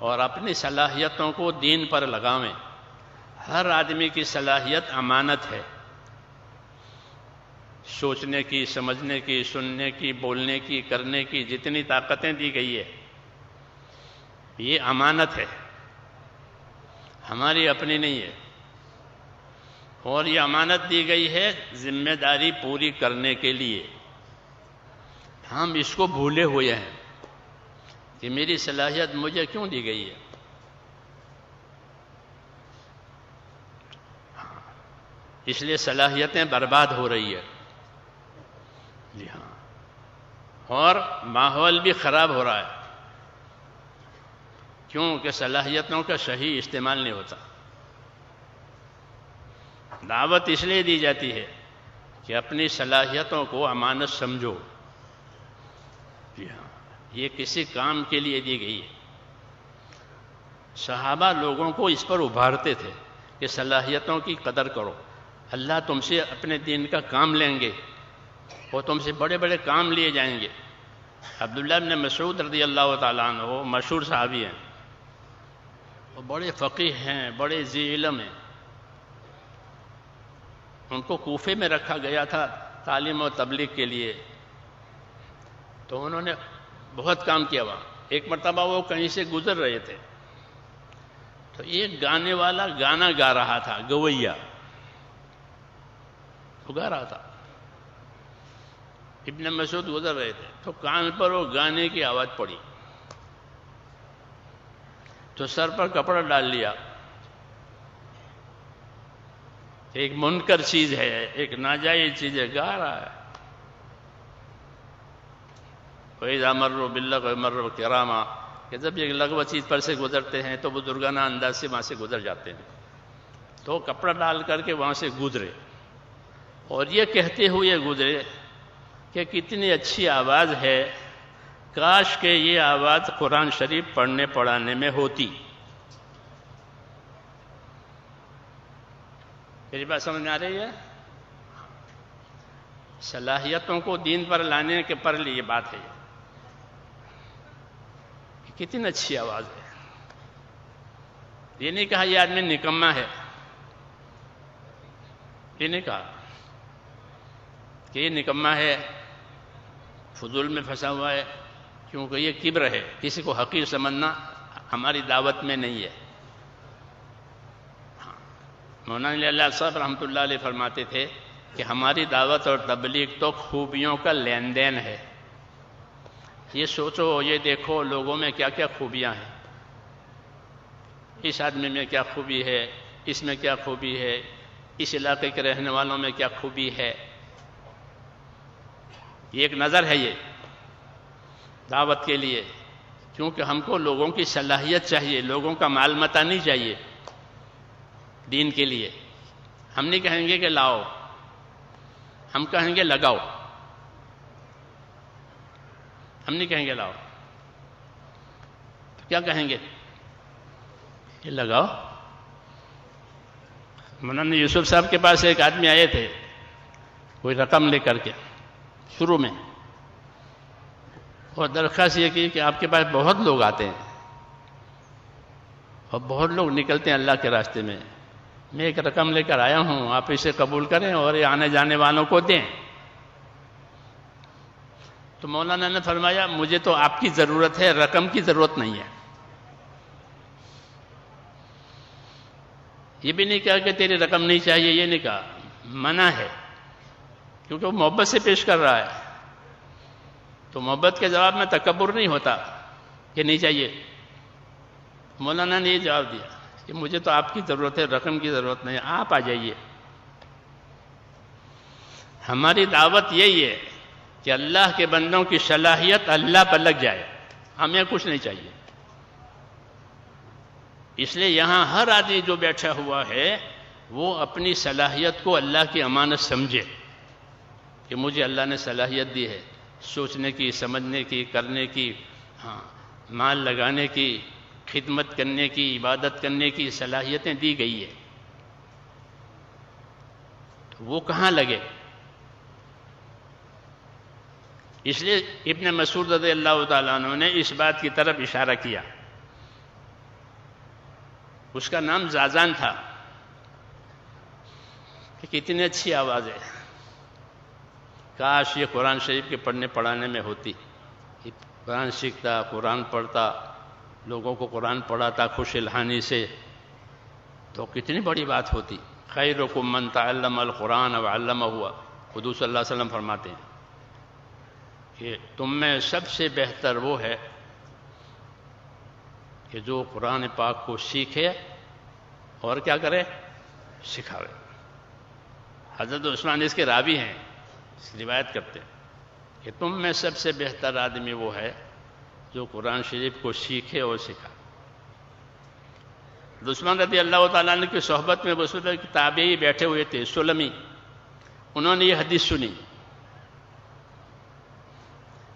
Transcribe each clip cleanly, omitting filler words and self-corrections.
اور اپنی صلاحیتوں کو دین پر لگاویں۔ ہر آدمی کی صلاحیت امانت ہے، سوچنے کی، سمجھنے کی، سننے کی، بولنے کی، کرنے کی جتنی طاقتیں دی گئی ہے یہ امانت ہے، ہماری اپنی نہیں ہے، اور یہ امانت دی گئی ہے ذمہ داری پوری کرنے کے لیے۔ ہم اس کو بھولے ہوئے ہیں کہ میری صلاحیت مجھے کیوں دی گئی ہے۔ اس لیے صلاحیتیں برباد ہو رہی ہے، جی ہاں، اور ماحول بھی خراب ہو رہا ہے، کیونکہ صلاحیتوں کا صحیح استعمال نہیں ہوتا۔ دعوت اس لیے دی جاتی ہے کہ اپنی صلاحیتوں کو امانت سمجھو، جی ہاں، یہ کسی کام کے لیے دی گئی ہے۔ صحابہ لوگوں کو اس پر ابھارتے تھے کہ صلاحیتوں کی قدر کرو، اللہ تم سے اپنے دین کا کام لیں گے اور تم سے بڑے بڑے کام لیے جائیں گے۔ عبداللہ بن مسعود رضی اللہ تعالیٰ عنہ وہ مشہور صحابی ہیں، وہ بڑے فقیہ ہیں، بڑے ذی علم ہیں۔ ان کو کوفے میں رکھا گیا تھا تعلیم و تبلیغ کے لیے، تو انہوں نے بہت کام کیا وہاں۔ ایک مرتبہ وہ کہیں سے گزر رہے تھے تو ایک گانے والا گانا گا رہا تھا، گویا وہ گا رہا تھا، ابن مسعود گزر رہے تھے تو کان پر وہ گانے کی آواز پڑی تو سر پر کپڑا ڈال لیا۔ ایک منکر چیز ہے، ایک ناجائز چیز ہے، گا رہا ہے۔ وَإِذَا مَرُّوا بِاللَّغْوِ مَرُّوا كِرَامًا، کہ جب یہ لغو چیز پر سے گزرتے ہیں تو بزرگانہ انداز سے وہاں سے گزر جاتے ہیں، تو کپڑا ڈال کر کے وہاں سے گزرے اور یہ کہتے ہوئے گزرے کہ کتنی اچھی آواز ہے، کاش کہ یہ آواز قرآن شریف پڑھنے پڑھانے میں ہوتی۔ میری بات سمجھ میں آ رہی ہے؟ صلاحیتوں کو دین پر لانے کے پر لیے بات ہے کہ کتنی اچھی آواز ہے۔ یہ نہیں کہا یہ آدمی نکما ہے، یہ نہیں کہا کہ یہ نکما ہے، فضول میں پھنسا ہوا ہے، کیونکہ یہ کبر ہے، کسی کو حقیر سمجھنا ہماری دعوت میں نہیں ہے۔ مولانا علی اللہ صاحب رحمۃ اللہ علیہ فرماتے تھے کہ ہماری دعوت اور تبلیغ تو خوبیوں کا لین دین ہے۔ یہ سوچو، یہ دیکھو لوگوں میں کیا کیا خوبیاں ہیں، اس آدمی میں کیا خوبی ہے، اس میں کیا خوبی ہے، اس علاقے کے رہنے والوں میں کیا خوبی ہے۔ یہ ایک نظر ہے یہ دعوت کے لیے، کیونکہ ہم کو لوگوں کی صلاحیت چاہیے، لوگوں کا مال متاع نہیں چاہیے دین کے لیے۔ ہم نہیں کہیں گے کہ لاؤ، ہم کہیں گے لگاؤ، ہم نہیں کہیں گے لاؤ، کیا کہیں گے؟ یہ لگاؤ۔ مولانا یوسف صاحب کے پاس ایک آدمی آئے تھے کوئی رقم لے کر کے شروع میں، اور درخواست یہ کی کہ آپ کے پاس بہت لوگ آتے ہیں اور بہت لوگ نکلتے ہیں اللہ کے راستے میں، میں ایک رقم لے کر آیا ہوں، آپ اسے قبول کریں اور یہ آنے جانے والوں کو دیں۔ تو مولانا نے فرمایا مجھے تو آپ کی ضرورت ہے، رقم کی ضرورت نہیں ہے۔ یہ بھی نہیں کہا کہ تیری رقم نہیں چاہیے، یہ نہیں کہا، منع ہے، کیونکہ وہ محبت سے پیش کر رہا ہے، تو محبت کے جواب میں تکبر نہیں ہوتا کہ نہیں چاہیے۔ مولانا نے یہ جواب دیا کہ مجھے تو آپ کی ضرورت ہے، رقم کی ضرورت نہیں، آپ آ جائیے۔ ہماری دعوت یہی ہے کہ اللہ کے بندوں کی صلاحیت اللہ پر لگ جائے، ہمیں کچھ نہیں چاہیے۔ اس لیے یہاں ہر آدمی جو بیٹھا ہوا ہے وہ اپنی صلاحیت کو اللہ کی امانت سمجھے کہ مجھے اللہ نے صلاحیت دی ہے، سوچنے کی، سمجھنے کی، کرنے کی، مال لگانے کی، خدمت کرنے کی، عبادت کرنے کی صلاحیتیں دی گئی ہے، تو وہ کہاں لگے؟ اس لیے ابن مسعود رضی اللہ تعالیٰ عنہ نے اس بات کی طرف اشارہ کیا اس کا نام زازان تھا کہ کتنی اچھی آواز ہے، کاش یہ قرآن شریف کے پڑھنے پڑھانے میں ہوتی، قرآن سیکھتا، قرآن پڑھتا، لوگوں کو قرآن پڑھاتا خوش الحانی سے، تو کتنی بڑی بات ہوتی۔ خیرکم من تعلم القرآن وعلمہ، حضور صلی اللہ علیہ وسلم فرماتے ہیں کہ تم میں سب سے بہتر وہ ہے کہ جو قرآن پاک کو سیکھے اور کیا کرے، سکھاوے۔ حضرت عثمان اس کے راوی ہیں، اس کی روایت کرتے ہیں کہ تم میں سب سے بہتر آدمی وہ ہے جو قرآن شریف کو سیکھے اور سکھائے۔ عثمان رضی اللہ تعالیٰ عنہ کی صحبت میں اس وقت تابعی بیٹھے ہوئے تھے، سلمی، انہوں نے یہ حدیث سنی،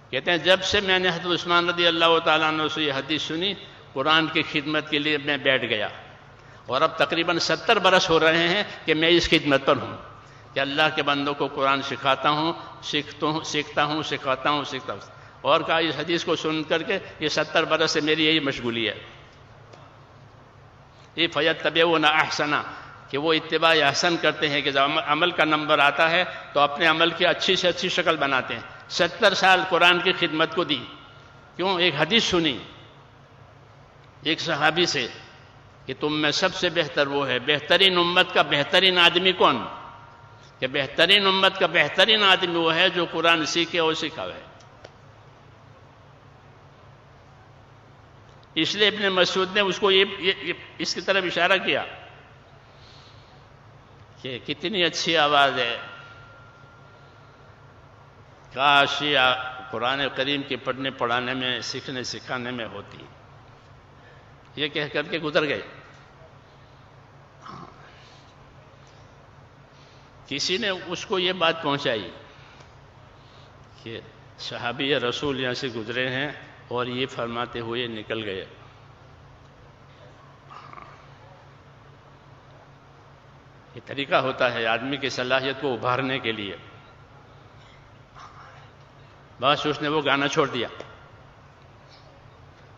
کہتے ہیں جب سے میں نے حضرت عثمان رضی اللہ تعالیٰ عنہ سے یہ حدیث سنی، قرآن کی خدمت کے لیے میں بیٹھ گیا، اور اب تقریباً 70 برس ہو رہے ہیں کہ میں اس خدمت پر ہوں کہ اللہ کے بندوں کو قرآن سکھاتا ہوں، سیکھتا ہوں، سکھاتا ہوں۔ اور کہا اس حدیث کو سن کر کے یہ 70 برس سے میری یہی مشغولی ہے۔ یہ فَيَتَّبِعُونَ أَحْسَنَ، کہ وہ اتباع احسن کرتے ہیں کہ جب عمل کا نمبر آتا ہے تو اپنے عمل کی اچھی سے اچھی شکل بناتے ہیں۔ 70 سال قرآن کی خدمت کو دی، کیوں؟ ایک حدیث سنی ایک صحابی سے کہ تم میں سب سے بہتر وہ ہے، بہترین امت کا بہترین آدمی کون؟ کہ بہترین امت کا بہترین آدمی وہ ہے جو قرآن سیکھے اور سکھاوے۔ اس لیے ابن مسعود نے اس کو اس کی طرف اشارہ کیا کہ کتنی اچھی آواز ہے، کاش یہ قرآن کریم کے پڑھنے پڑھانے میں، سیکھنے سکھانے میں ہوتی، یہ کہہ کر کے گزر گئے۔ کسی نے اس کو یہ بات پہنچائی کہ صحابی رسول یہاں سے گزرے ہیں اور یہ فرماتے ہوئے نکل گئے۔ یہ طریقہ ہوتا ہے آدمی کی صلاحیت کو ابھارنے کے لیے۔ بس اس نے وہ گانا چھوڑ دیا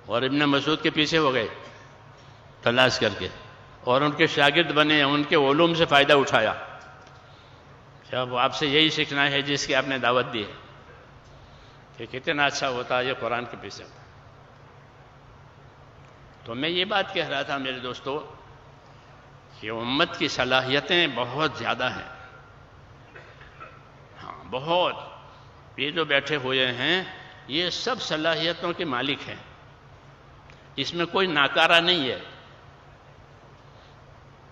اور ابن مسعود کے پیچھے ہو گئے تلاش کر کے، اور ان کے شاگرد بنے، ان کے علوم سے فائدہ اٹھایا۔ جب آپ سے یہی سیکھنا ہے جس کی آپ نے دعوت دی ہے، کہ کتنا اچھا ہوتا ہے یہ قرآن کے پیچھے۔ تو میں یہ بات کہہ رہا تھا میرے دوستو کہ امت کی صلاحیتیں بہت زیادہ ہیں، ہاں بہت۔ یہ جو بیٹھے ہوئے ہیں یہ سب صلاحیتوں کے مالک ہیں، اس میں کوئی ناکارہ نہیں ہے،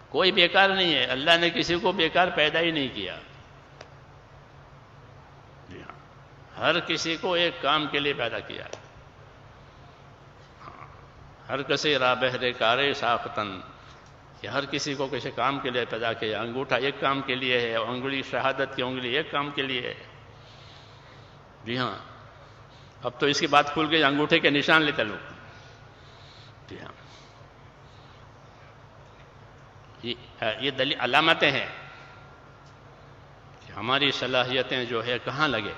کوئی بیکار نہیں ہے۔ اللہ نے کسی کو بیکار پیدا ہی نہیں کیا، ہر کسی کو ایک کام کے لیے پیدا کیا۔ ہر کسی را بہر کارے ساختن، کہ ہر کسی کو کسی کام کے لیے پیدا کیا۔ انگوٹھا ایک کام کے لیے ہے، انگلی شہادت کی انگلی ایک کام کے لیے ہے۔ جی ہاں، اب تو اس کی بات کھل گئی، انگوٹھے کے نشان لیتے لوگ۔ جی ہاں، یہ دلیل علامتیں ہیں کہ ہماری صلاحیتیں جو ہے کہاں لگے۔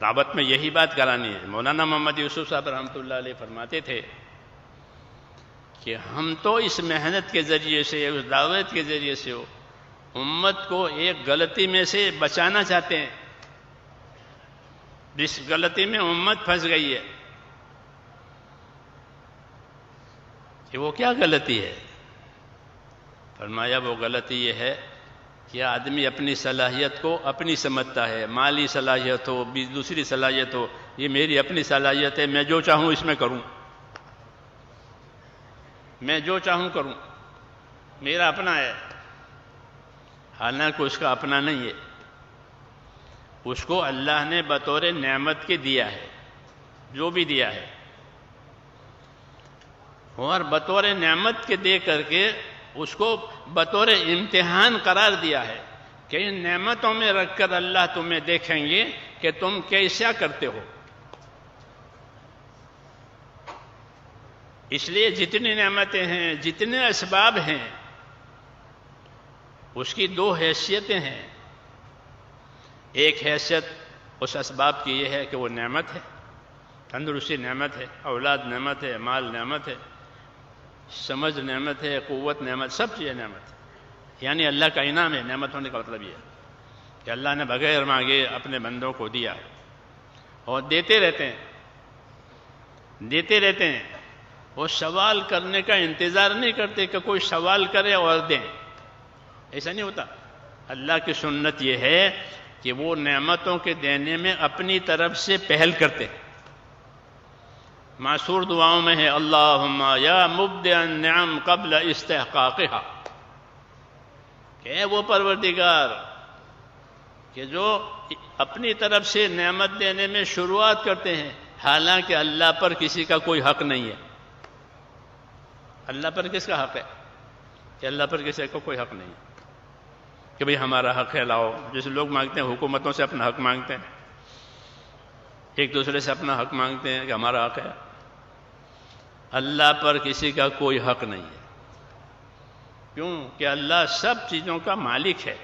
دعوت میں یہی بات کرانی ہے۔ مولانا محمد یوسف صاحب رحمۃ اللہ علیہ فرماتے تھے کہ ہم تو اس محنت کے ذریعے سے، اس دعوت کے ذریعے سے امت کو ایک غلطی میں سے بچانا چاہتے ہیں، جس غلطی میں امت پھنس گئی ہے۔ کہ وہ کیا غلطی ہے؟ فرمایا وہ غلطی یہ ہے کہ آدمی اپنی صلاحیت کو اپنی سمجھتا ہے، مالی صلاحیت ہو، دوسری صلاحیت ہو، یہ میری اپنی صلاحیت ہے، میں جو چاہوں اس میں کروں، میں جو چاہوں کروں، میرا اپنا ہے۔ حالانکہ اس کا اپنا نہیں ہے، اس کو اللہ نے بطور نعمت کے دیا ہے، جو بھی دیا ہے، اور بطور نعمت کے دے کر کے اس کو بطور امتحان قرار دیا ہے کہ ان نعمتوں میں رکھ کر اللہ تمہیں دیکھیں گے کہ تم کیسا کرتے ہو۔ اس لیے جتنی نعمتیں ہیں، جتنے اسباب ہیں، اس کی دو حیثیتیں ہیں۔ ایک حیثیت اس اسباب کی یہ ہے کہ وہ نعمت ہے، تندرستی نعمت ہے، اولاد نعمت ہے، مال نعمت ہے، سمجھ نعمت ہے، قوت نعمت، سب چیزیں نعمت ہے، یعنی اللہ کا انعام ہے۔ نعمت ہونے کا مطلب یہ ہے کہ اللہ نے بغیر مانگے اپنے بندوں کو دیا اور دیتے رہتے ہیں، دیتے رہتے ہیں۔ وہ سوال کرنے کا انتظار نہیں کرتے کہ کوئی سوال کرے اور دیں، ایسا نہیں ہوتا۔ اللہ کی سنت یہ ہے کہ وہ نعمتوں کے دینے میں اپنی طرف سے پہل کرتے ہیں۔ معصور دعاؤں میں ہے اللہم یا مبدع النعم قبل استحقاقها، کہ اے وہ پروردگار کہ جو اپنی طرف سے نعمت دینے میں شروعات کرتے ہیں حالانکہ اللہ پر کسی کا کوئی حق نہیں ہے۔ اللہ پر کس کا حق ہے؟ کہ اللہ پر کسی کا کوئی حق نہیں ہے کہ بھئی ہمارا حق ہے لاؤ، جیسے لوگ مانگتے ہیں، حکومتوں سے اپنا حق مانگتے ہیں، ایک دوسرے سے اپنا حق مانگتے ہیں کہ ہمارا حق ہے۔ اللہ پر کسی کا کوئی حق نہیں ہے، کیوں کہ اللہ سب چیزوں کا مالک ہے،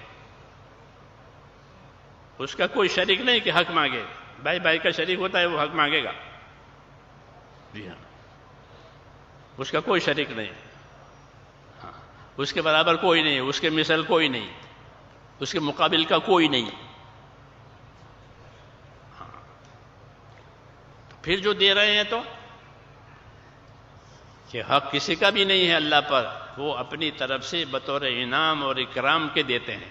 اس کا کوئی شریک نہیں کہ حق مانگے۔ بھائی بھائی کا شریک ہوتا ہے، وہ حق مانگے گا، جی ہاں، اس کا کوئی شریک نہیں، ہاں، اس کے برابر کوئی نہیں، اس کے مثل کوئی نہیں، اس کے مقابل کا کوئی نہیں۔ ہاں، پھر جو دے رہے ہیں تو کہ حق کسی کا بھی نہیں ہے اللہ پر، وہ اپنی طرف سے بطور انعام اور اکرام کے دیتے ہیں،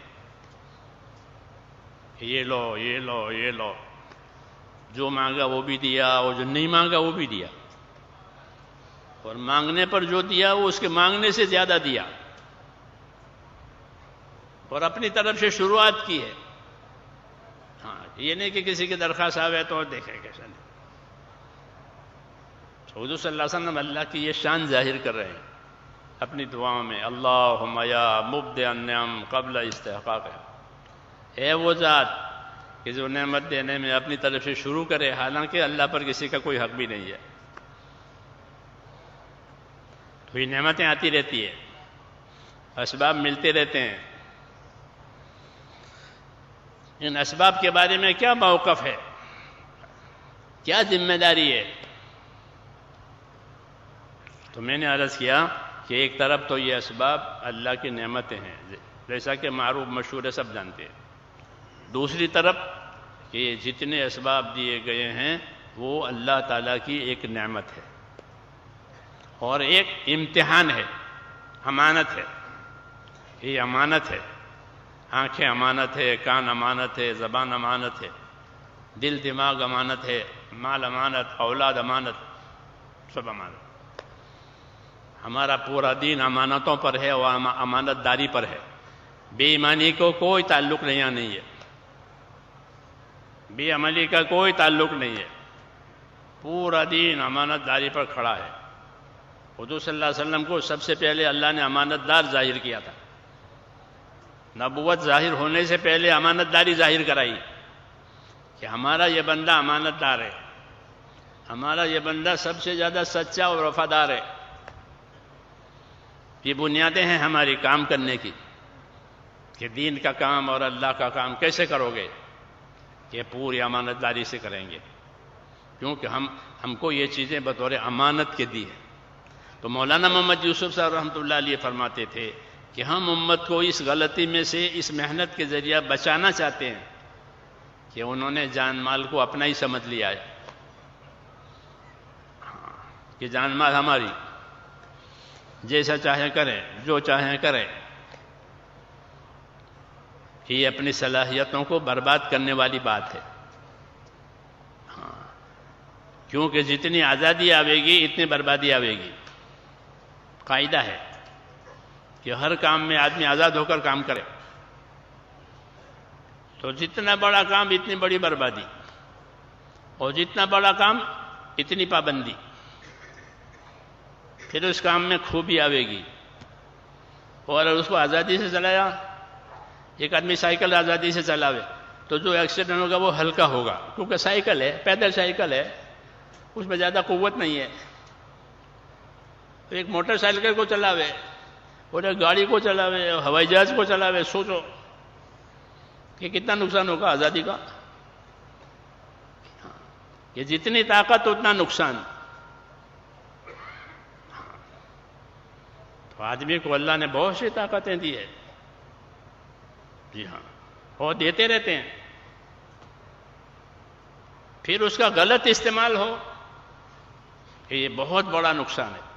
یہ لو یہ لو یہ لو، جو مانگا وہ بھی دیا اور جو نہیں مانگا وہ بھی دیا، اور مانگنے پر جو دیا وہ اس کے مانگنے سے زیادہ دیا، اور اپنی طرف سے شروعات کی ہے۔ ہاں، یہ نہیں کہ کسی کی درخواست آوے تو دیکھے کیسا نہیں۔ حضور صلی اللہ علیہ وسلم اللہ کی یہ شان ظاہر کر رہے ہیں اپنی دعاؤں میں، اللہم یا مبدع النعم قبل استحقاقها، اے وہ ذات کہ جو نعمت دینے میں اپنی طرف سے شروع کرے حالانکہ اللہ پر کسی کا کوئی حق بھی نہیں ہے۔ تو یہ نعمتیں آتی رہتی ہیں، اسباب ملتے رہتے ہیں، ان اسباب کے بارے میں کیا موقف ہے، کیا ذمہ داری ہے؟ تو میں نے عرض کیا کہ ایک طرف تو یہ اسباب اللہ کی نعمتیں ہیں، جیسا کہ معروف مشہور ہے، سب جانتے ہیں۔ دوسری طرف کہ یہ جتنے اسباب دیے گئے ہیں وہ اللہ تعالیٰ کی ایک نعمت ہے اور ایک امتحان ہے، امانت ہے، یہ امانت ہے۔ آنکھیں امانت ہے، کان امانت ہے، زبان امانت ہے، دل دماغ امانت ہے، مال امانت، اولاد امانت، سب امانت۔ ہمارا پورا دین امانتوں پر ہے اور امانت داری پر ہے، بے ایمانی کو کوئی تعلق نہیں ہے، بے عملی کا کوئی تعلق نہیں ہے، پورا دین امانت داری پر کھڑا ہے۔ حضور صلی اللہ علیہ وسلم کو سب سے پہلے اللہ نے امانت دار ظاہر کیا تھا، نبوت ظاہر ہونے سے پہلے امانت داری ظاہر کرائی کہ ہمارا یہ بندہ امانت دار ہے، ہمارا یہ بندہ سب سے زیادہ سچا اور وفادار ہے۔ یہ بنیادیں ہیں ہماری کام کرنے کی کہ دین کا کام اور اللہ کا کام کیسے کرو گے، کہ پوری امانت داری سے کریں گے، کیونکہ ہم کو یہ چیزیں بطور امانت کے دی ہیں۔ تو مولانا محمد یوسف صاحب رحمۃ اللہ علیہ فرماتے تھے کہ ہم امت کو اس غلطی میں سے اس محنت کے ذریعہ بچانا چاہتے ہیں کہ انہوں نے جان مال کو اپنا ہی سمجھ لیا ہے، کہ جان مال ہماری، جیسا چاہے کریں، جو چاہیں کریں۔ یہ اپنی صلاحیتوں کو برباد کرنے والی بات ہے، ہاں، کیونکہ جتنی آزادی آوے گی اتنی بربادی آوے گی۔ قاعدہ ہے کہ ہر کام میں آدمی آزاد ہو کر کام کرے، تو جتنا بڑا کام اتنی بڑی بربادی، اور جتنا بڑا کام اتنی پابندی، پھر اس کام میں خوبی آوے گی۔ اور اس کو آزادی سے چلایا، ایک آدمی سائیکل آزادی سے چلاوے تو جو ایکسیڈنٹ ہوگا وہ ہلکا ہوگا، کیونکہ سائیکل ہے، پیدل سائیکل ہے، اس میں زیادہ قوت نہیں ہے۔ ایک موٹر سائیکل کو چلاوے اور ایک گاڑی کو چلاوے، ہوائی جہاز کو چلاوے، سوچو کہ کتنا نقصان ہوگا آزادی کا۔ یہ جتنی طاقت اتنا نقصان۔ آدمی کو اللہ نے بہت سی طاقتیں دی ہے، جی ہاں، اور دیتے رہتے ہیں، پھر اس کا غلط استعمال ہو کہ یہ بہت بڑا نقصان ہے۔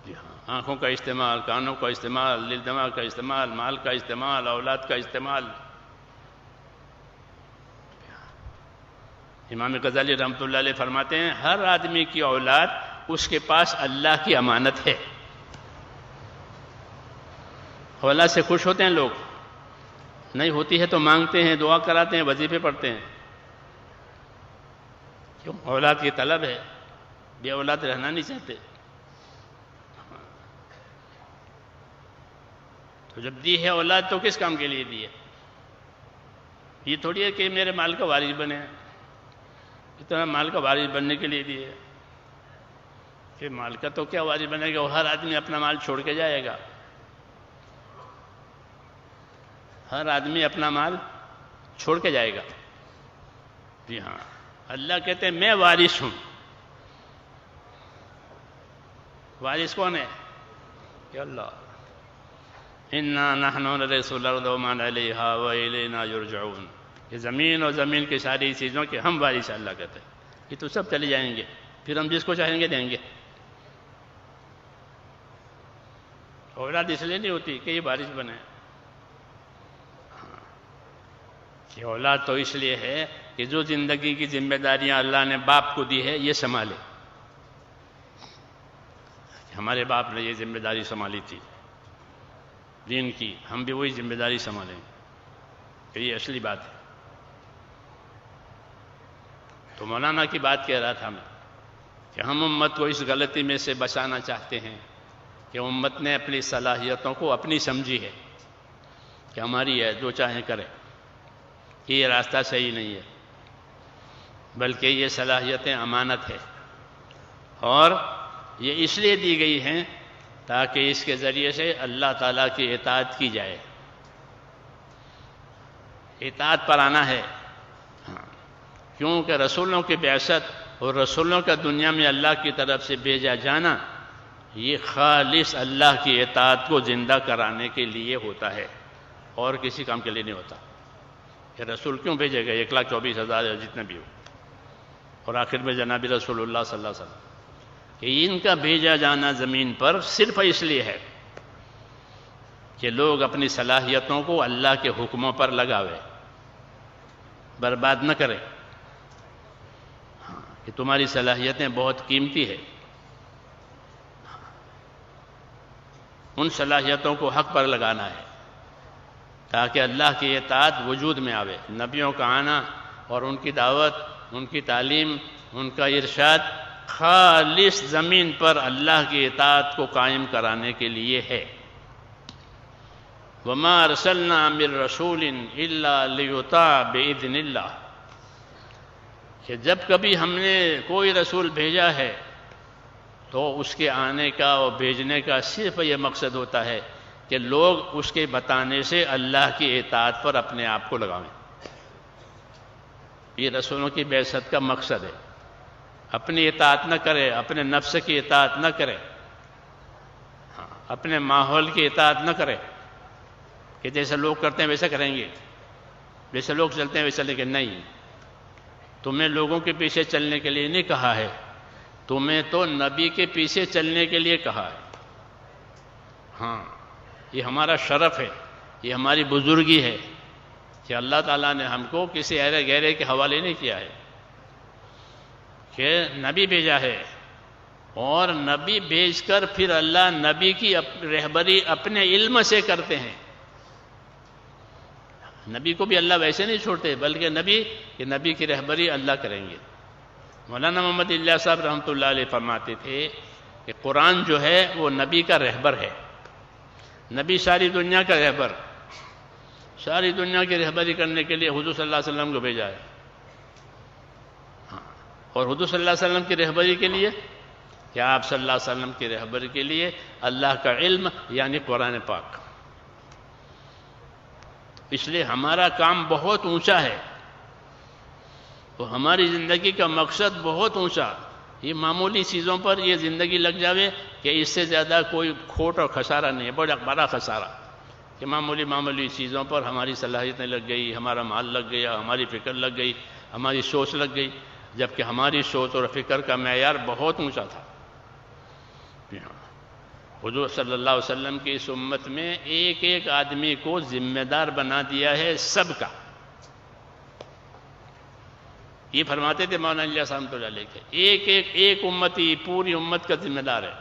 جی ہاں، آنکھوں کا استعمال، کانوں کا استعمال، دل دماغ کا استعمال، مال کا استعمال، اولاد کا استعمال۔ امام غزالی رحمۃ اللہ علیہ فرماتے ہیں ہر آدمی کی اولاد اس کے پاس اللہ کی امانت ہے۔ اولاد سے خوش ہوتے ہیں لوگ، نہیں ہوتی ہے تو مانگتے ہیں، دعا کراتے ہیں، وظیفے پڑھتے ہیں، کیوں؟ اولاد کی طلب ہے، بے اولاد رہنا نہیں چاہتے۔ تو جب دی ہے اولاد تو کس کام کے لیے دی ہے؟ یہ تھوڑی ہے کہ میرے مال کا وارث بنے، اتنا مال کا وارث بننے کے لیے دی ہے کہ مال کا تو کیا وارث بنے گا، ہر آدمی اپنا مال چھوڑ کے جائے گا، ہر آدمی اپنا مال چھوڑ کے جائے گا۔ جی ہاں، اللہ کہتے ہیں میں وارث ہوں۔ وارث کون ہے؟ کہ اللہ، اِنَّا نَحْنُ نَرِثُ الْأَرْضَ وَمَنْ عَلَيْهَا وَإِلَيْنَا يُرْجَعُونَ، یہ زمین اور زمین کی ساری چیزوں کے ہم وارث، اللہ کہتے ہیں یہ تو سب چلے جائیں گے، پھر ہم جس کو چاہیں گے دیں گے۔ اولاد اس لیے نہیں ہوتی کہ یہ وارث بنے، کہ اولاد تو اس لیے ہے کہ جو زندگی کی ذمہ داریاں اللہ نے باپ کو دی ہے یہ سنبھالے۔ ہمارے باپ نے یہ ذمہ داری سنبھالی تھی دین کی، ہم بھی وہی ذمہ داری سنبھالیں، کہ یہ اصلی بات ہے۔ تو مولانا کی بات کہہ رہا تھا میں کہ ہم امت کو اس غلطی میں سے بچانا چاہتے ہیں کہ امت نے اپنی صلاحیتوں کو اپنی سمجھی ہے کہ ہماری ہے، جو چاہیں کریں، یہ راستہ صحیح نہیں ہے، بلکہ یہ صلاحیتیں امانت ہے، اور یہ اس لیے دی گئی ہیں تاکہ اس کے ذریعے سے اللہ تعالیٰ کی اطاعت کی جائے، اطاعت پر آنا ہے۔ کیونکہ رسولوں کی بعثت اور رسولوں کا دنیا میں اللہ کی طرف سے بھیجا جانا یہ خالص اللہ کی اطاعت کو زندہ کرانے کے لیے ہوتا ہے، اور کسی کام کے لیے نہیں ہوتا۔ کہ رسول کیوں بھیجے گئے 1,24,000 یا جتنے بھی ہو، اور آخر میں جناب رسول اللہ صلی اللہ علیہ وسلم، کہ ان کا بھیجا جانا زمین پر صرف اس لیے ہے کہ لوگ اپنی صلاحیتوں کو اللہ کے حکموں پر لگاوے، برباد نہ کرے، کہ تمہاری صلاحیتیں بہت قیمتی ہے، ان صلاحیتوں کو حق پر لگانا ہے تاکہ اللہ کی اطاعت وجود میں آوے۔ نبیوں کا آنا اور ان کی دعوت، ان کی تعلیم، ان کا ارشاد خالص زمین پر اللہ کی اطاعت کو قائم کرانے کے لیے ہے۔ وَمَا أَرْسَلْنَا مِن رَّسُولٍ إِلَّا لِيُطَاعَ بِإِذْنِ اللَّهِ، کہ جب کبھی ہم نے کوئی رسول بھیجا ہے تو اس کے آنے کا اور بھیجنے کا صرف یہ مقصد ہوتا ہے کہ لوگ اس کے بتانے سے اللہ کی اطاعت پر اپنے آپ کو لگائیں۔ یہ رسولوں کی بعثت کا مقصد ہے، اپنی اطاعت نہ کرے، اپنے نفس کی اطاعت نہ کرے، اپنے ماحول کی اطاعت نہ کرے کہ جیسے لوگ کرتے ہیں ویسے کریں گے، جیسے لوگ چلتے ہیں ویسے، لیکن نہیں، تمہیں لوگوں کے پیچھے چلنے کے لیے نہیں کہا ہے، تمہیں تو نبی کے پیچھے چلنے کے لیے کہا ہے۔ ہاں، یہ ہمارا شرف ہے، یہ ہماری بزرگی ہے کہ اللہ تعالیٰ نے ہم کو کسی ایرے گہرے کے حوالے نہیں کیا ہے، کہ نبی بھیجا ہے، اور نبی بھیج کر پھر اللہ نبی کی رہبری اپنے علم سے کرتے ہیں۔ نبی کو بھی اللہ ویسے نہیں چھوڑتے، بلکہ نبی کی رہبری اللہ کریں گے۔ مولانا محمد الیاس صاحب رحمۃ اللہ علیہ فرماتے تھے کہ قرآن جو ہے وہ نبی کا رہبر ہے، نبی ساری دنیا کا رہبر، ساری دنیا کی رہبری کرنے کے لیے حضور صلی اللہ علیہ وسلم کو بھیجا ہے، اور حضور صلی اللہ علیہ وسلم کی رہبری کے لیے، کہ آپ صلی اللہ علیہ وسلم کی رہبری کے لیے اللہ کا علم یعنی قرآن پاک۔ اس لیے ہمارا کام بہت اونچا ہے، تو ہماری زندگی کا مقصد بہت اونچا، یہ معمولی چیزوں پر یہ زندگی لگ جاوے کہ اس سے زیادہ کوئی کھوٹ اور خسارہ نہیں ہے، بڑا خسارہ کہ معمولی چیزوں پر ہماری صلاحیتیں لگ گئی، ہمارا مال لگ گیا، ہماری فکر لگ گئی، ہماری سوچ لگ گئی، جبکہ ہماری سوچ اور فکر کا معیار بہت اونچا تھا۔ حضور صلی اللہ علیہ وسلم کی اس امت میں ایک ایک آدمی کو ذمہ دار بنا دیا ہے سب کا۔ یہ فرماتے تھے مولانا الیاس رحمۃ اللہ علیہ کہ ایک امتی پوری امت کا ذمہ دار ہے،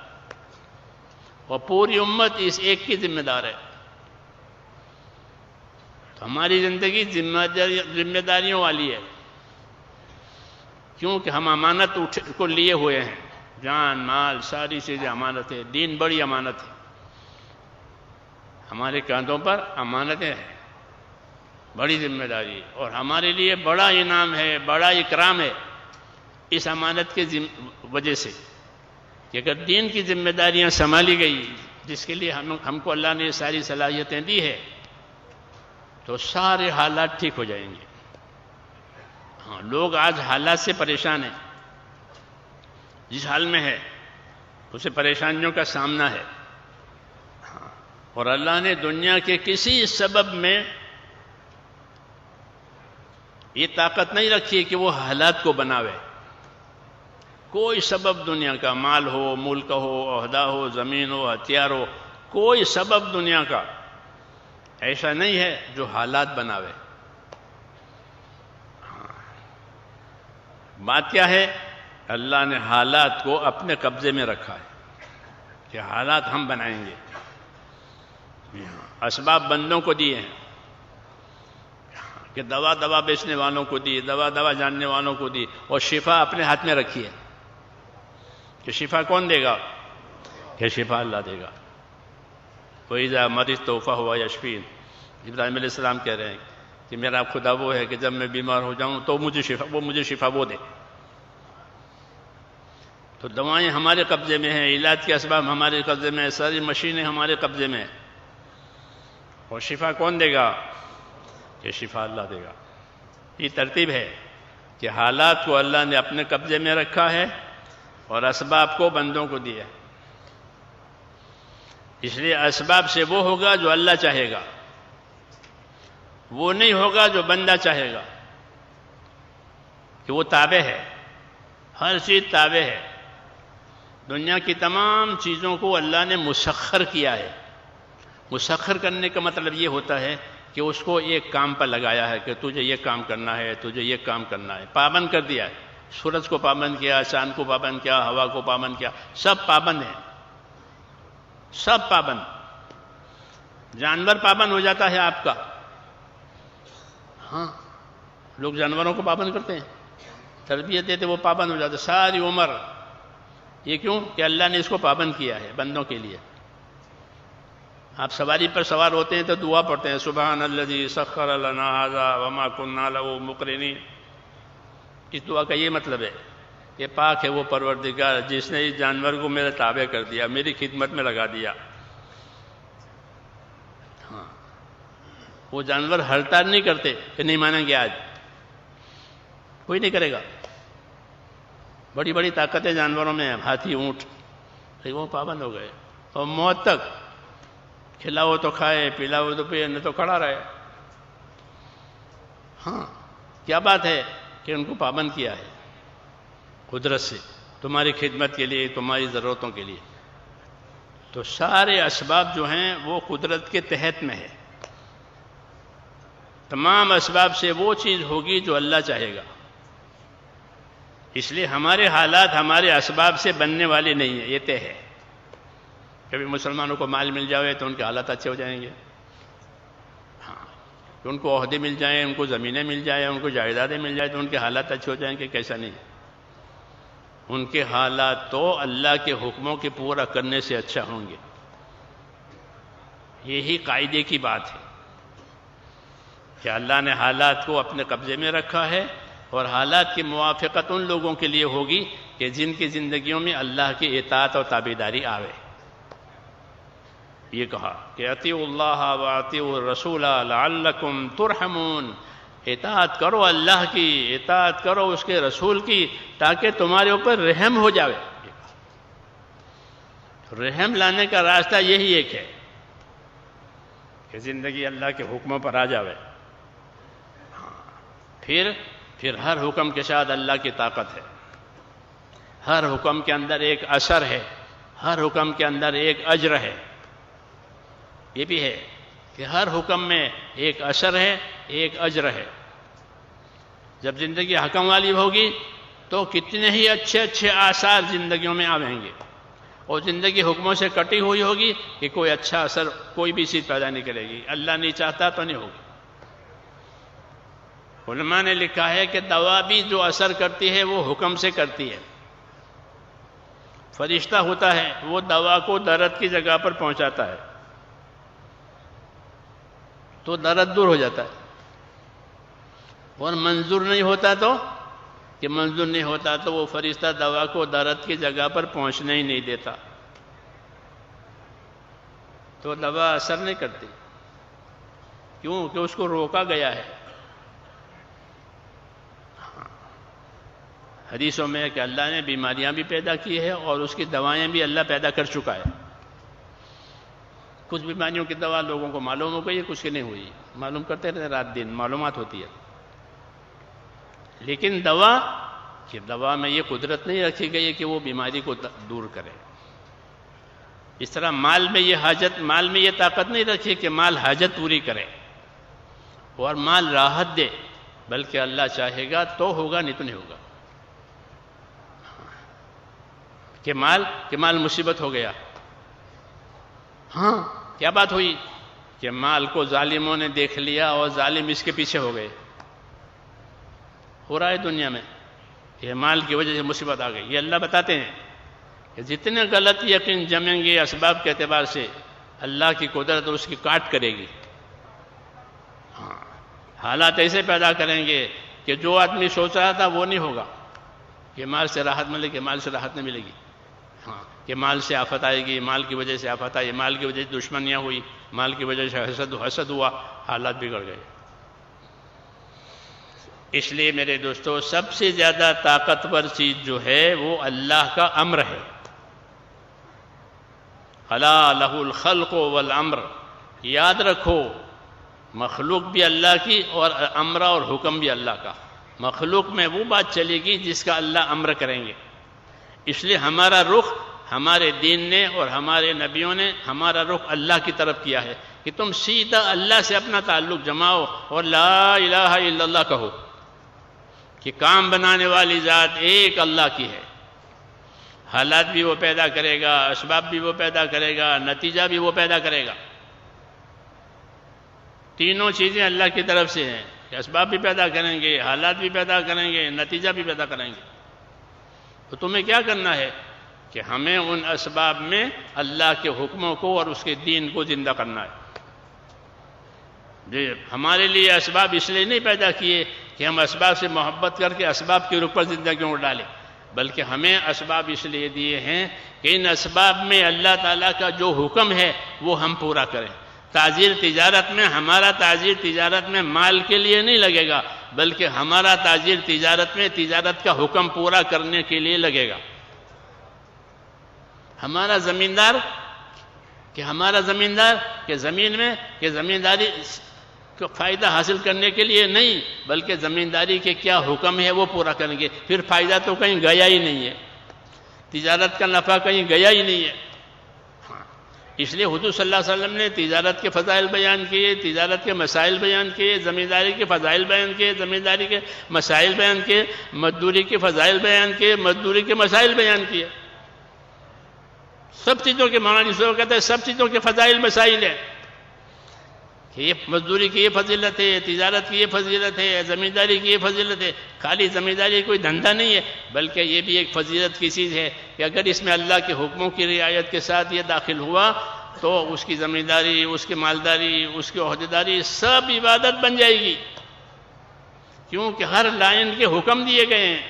اور پوری امت اس ایک کی ذمہ دار ہے۔ تو ہماری زندگی ذمہ داریوں والی ہے، کیونکہ ہم امانت کو لیے ہوئے ہیں، جان مال ساری چیزیں امانت ہے، دین بڑی امانت ہے، ہمارے کاندھوں پر امانتیں ہیں، بڑی ذمہ داری ہے، اور ہمارے لیے بڑا انعام ہے، بڑا اکرام ہے اس امانت کے وجہ سے کہ اگر دین کی ذمہ داریاں سنبھالی گئی، جس کے لیے ہم کو اللہ نے ساری صلاحیتیں دی ہے، تو سارے حالات ٹھیک ہو جائیں گے۔ ہاں، لوگ آج حالات سے پریشان ہیں، جس حال میں ہے اسے پریشانیوں کا سامنا ہے، اور اللہ نے دنیا کے کسی سبب میں یہ طاقت نہیں رکھی کہ وہ حالات کو بناوے۔ کوئی سبب دنیا کا، مال ہو، ملک ہو، عہدہ ہو، زمین ہو، ہتھیار ہو، کوئی سبب دنیا کا ایسا نہیں ہے جو حالات بناوے۔ بات کیا ہے؟ اللہ نے حالات کو اپنے قبضے میں رکھا ہے کہ حالات ہم بنائیں گے۔ اسباب بندوں کو دیے ہیں کہ دوا بیچنے والوں کو دی، دوا جاننے والوں کو دی، اور شفا اپنے ہاتھ میں رکھی ہے کہ شفا کون دے گا؟ کہ شفا اللہ دے گا۔ وَإِذَا مَرِضْتُ فَهُوَ يَشْفِينِ۔ ابراہیم علیہ السلام کہہ رہے ہیں کہ میرا خدا وہ ہے کہ جب میں بیمار ہو جاؤں تو مجھے شفا وہ دے۔ تو دوائیں ہمارے قبضے میں ہیں، علاج کے اسباب ہمارے قبضے میں ہیں، ساری مشینیں ہمارے قبضے میں ہیں، اور شفا کون دے گا؟ کہ شفا اللہ دے گا۔ یہ ترتیب ہے کہ حالات کو اللہ نے اپنے قبضے میں رکھا ہے اور اسباب کو بندوں کو دیا ہے۔ اس لیے اسباب سے وہ ہوگا جو اللہ چاہے گا، وہ نہیں ہوگا جو بندہ چاہے گا، کہ وہ تابع ہے، ہر چیز تابع ہے۔ دنیا کی تمام چیزوں کو اللہ نے مسخر کیا ہے۔ مسخر کرنے کا مطلب یہ ہوتا ہے کہ اس کو ایک کام پر لگایا ہے کہ تجھے یہ کام کرنا ہے، تجھے یہ کام کرنا ہے، پابند کر دیا ہے۔ سورج کو پابند کیا، چاند کو پابند کیا، ہوا کو پابند کیا، سب پابند ہیں، سب پابند۔ جانور پابند ہو جاتا ہے آپ کا، ہاں لوگ جانوروں کو پابند کرتے ہیں، تربیت دیتے، وہ پابند ہو جاتے ساری عمر۔ یہ کیوں؟ کہ اللہ نے اس کو پابند کیا ہے بندوں کے لیے۔ آپ سواری پر سوار ہوتے ہیں تو دعا پڑھتے ہیں، سبحان الذی سخر لنا ھذا وما كنا له مقرنین۔ اس دعا کا یہ مطلب ہے کہ پاک ہے وہ پروردگار جس نے اس جانور کو میرے تابع کر دیا، میری خدمت میں لگا دیا۔ ہاں، وہ جانور ہڑتال نہیں کرتے کہ نہیں مانیں گے، آج کوئی نہیں کرے گا۔ بڑی بڑی طاقتیں جانوروں میں ہیں، ہاتھی، اونٹ، لیکن وہ پابند ہو گئے، اور موت تک کھلاؤ تو کھائے، پلاؤ تو پیے، نہ تو کھڑا رہے۔ ہاں، کیا بات ہے کہ ان کو پابند کیا ہے قدرت سے، تمہاری خدمت کے لیے، تمہاری ضرورتوں کے لیے۔ تو سارے اسباب جو ہیں وہ قدرت کے تحت میں ہے۔ تمام اسباب سے وہ چیز ہوگی جو اللہ چاہے گا۔ اس لیے ہمارے حالات ہمارے اسباب سے بننے والے نہیں ہیں، یہ طے ہے۔ کبھی مسلمانوں کو مال مل جائے تو ان کے حالات اچھے ہو جائیں گے، ہاں، کہ ان کو عہدے مل جائیں، ان کو زمینیں مل جائیں، ان کو جائیدادیں مل جائیں تو ان کے حالات اچھے ہو جائیں گے، کیسا نہیں؟ ان کے حالات تو اللہ کے حکموں کے پورا کرنے سے اچھا ہوں گے۔ یہی قاعدے کی بات ہے کہ اللہ نے حالات کو اپنے قبضے میں رکھا ہے، اور حالات کی موافقت ان لوگوں کے لیے ہوگی کہ جن کی زندگیوں میں اللہ کی اطاعت اور تابعداری آوے۔ یہ کہا کہ اطیعوا اللہ واطیعوا الرسول لعلکم ترحمون، اطاعت کرو اللہ کی، اطاعت کرو اس کے رسول کی، تاکہ تمہارے اوپر رحم ہو جاوے۔ رحم لانے کا راستہ یہی ایک ہے کہ زندگی اللہ کے حکموں پر آ جاوے۔ پھر ہر حکم کے ساتھ اللہ کی طاقت ہے، ہر حکم کے اندر ایک اثر ہے، ہر حکم کے اندر ایک اجر ہے۔ یہ بھی ہے کہ ہر حکم میں ایک اثر ہے، ایک اجر ہے۔ جب زندگی حکم والی ہوگی تو کتنے ہی اچھے اچھے آثار زندگیوں میں آویں گے، اور زندگی حکموں سے کٹی ہوئی ہوگی کہ کوئی اچھا اثر کوئی بھی چیز پیدا نہیں کرے گی، اللہ نہیں چاہتا تو نہیں ہوگی۔ علماء نے لکھا ہے کہ دوا بھی جو اثر کرتی ہے وہ حکم سے کرتی ہے۔ فرشتہ ہوتا ہے، وہ دوا کو درد کی جگہ پر پہنچاتا ہے تو درد دور ہو جاتا ہے، اور منظور نہیں ہوتا تو وہ فرشتہ دوا کو درد کی جگہ پر پہنچنے ہی نہیں دیتا، تو دوا اثر نہیں کرتی۔ کیوں کہ اس کو روکا گیا ہے۔ حدیثوں میں ہے کہ اللہ نے بیماریاں بھی پیدا کی ہے اور اس کی دوائیں بھی اللہ پیدا کر چکا ہے۔ کچھ بیماریوں کی دوا لوگوں کو معلوم ہو گئی ہے، کچھ کی نہیں ہوئی، معلوم کرتے رہتے رات دن، معلومات ہوتی ہے۔ لیکن دوا میں یہ قدرت نہیں رکھی گئی ہے کہ وہ بیماری کو دور کرے۔ اس طرح مال میں یہ طاقت نہیں رکھی کہ مال حاجت پوری کرے اور مال راحت دے، بلکہ اللہ چاہے گا تو ہوگا، نہیں تو نہیں ہوگا۔ کہ مال مصیبت ہو گیا، ہاں کیا بات ہوئی کہ مال کو ظالموں نے دیکھ لیا اور ظالم اس کے پیچھے ہو گئے۔ ہو رہا ہے دنیا میں، یہ مال کی وجہ سے مصیبت آ گئی۔ یہ اللہ بتاتے ہیں کہ جتنے غلط یقین جمیں گے اسباب کے اعتبار سے، اللہ کی قدرت اس کی کاٹ کرے گی۔ ہاں، حالات ایسے پیدا کریں گے کہ جو آدمی سوچ رہا تھا وہ نہیں ہوگا کہ مال سے راحت ملے گی، مال سے راحت نہیں ملے گی۔ ہاں، کہ مال سے آفت آئے گی، مال کی وجہ سے آفت آئی، مال کی وجہ سے دشمنیاں ہوئی، مال کی وجہ سے حسد ہوا، حالات بگڑ گئے۔ اس لیے میرے دوستو، سب سے زیادہ طاقتور چیز جو ہے وہ اللہ کا امر ہے۔ الا لہ الخلق والامر، یاد رکھو مخلوق بھی اللہ کی اور امر اور حکم بھی اللہ کا۔ مخلوق میں وہ بات چلے گی جس کا اللہ امر کریں گے۔ اس لیے ہمارا رخ ہمارے دین نے اور ہمارے نبیوں نے ہمارا رخ اللہ کی طرف کیا ہے کہ تم سیدھا اللہ سے اپنا تعلق جماؤ اور لا الہ الا اللہ کہو کہ کام بنانے والی ذات ایک اللہ کی ہے۔ حالات بھی وہ پیدا کرے گا، اسباب بھی وہ پیدا کرے گا، نتیجہ بھی وہ پیدا کرے گا۔ تینوں چیزیں اللہ کی طرف سے ہیں کہ اسباب بھی پیدا کریں گے، حالات بھی پیدا کریں گے، نتیجہ بھی پیدا کریں گے۔ تو تمہیں کیا کرنا ہے کہ ہمیں ان اسباب میں اللہ کے حکموں کو اور اس کے دین کو زندہ کرنا ہے۔ ہمارے لیے اسباب اس لیے نہیں پیدا کیے کہ ہم اسباب سے محبت کر کے اسباب کے اوپر زندگیوں کو ڈالیں، بلکہ ہمیں اسباب اس لیے دیے ہیں کہ ان اسباب میں اللہ تعالیٰ کا جو حکم ہے وہ ہم پورا کریں۔ تاجر تجارت میں، ہمارا تاجر تجارت میں مال کے لیے نہیں لگے گا، بلکہ ہمارا تاجر تجارت میں تجارت کا حکم پورا کرنے کے لیے لگے گا۔ ہمارا زمیندار کہ زمین میں کہ زمینداری کو فائدہ حاصل کرنے کے لیے نہیں، بلکہ زمینداری کے کیا حکم ہے وہ پورا کریں گے۔ پھر فائدہ تو کہیں گیا ہی نہیں ہے، تجارت کا نفع کہیں گیا ہی نہیں ہے۔ اس لیے حضور صلی اللہ علیہ وسلم نے تجارت کے فضائل بیان کیے، تجارت کے مسائل بیان کیے، زمینداری کے فضائل بیان کیے، زمینداری کے مسائل بیان کیے، مزدوری کے فضائل بیان کیے، مزدوری کے مسائل بیان کیے۔ سب چیزوں کے مولانا صاحب کہتے ہیں سب چیزوں کے فضائل مسائل ہیں کہ یہ مزدوری کی یہ فضیلت ہے، تجارت کی یہ فضیلت ہے، زمینداری کی یہ فضیلت ہے۔ خالی زمینداری کوئی دھندا نہیں ہے، بلکہ یہ بھی ایک فضیلت کی چیز ہے کہ اگر اس میں اللہ کے حکموں کی رعایت کے ساتھ یہ داخل ہوا تو اس کی زمینداری، اس کی مالداری، اس کی عہدیداری سب عبادت بن جائے گی، کیونکہ ہر لائن کے حکم دیے گئے ہیں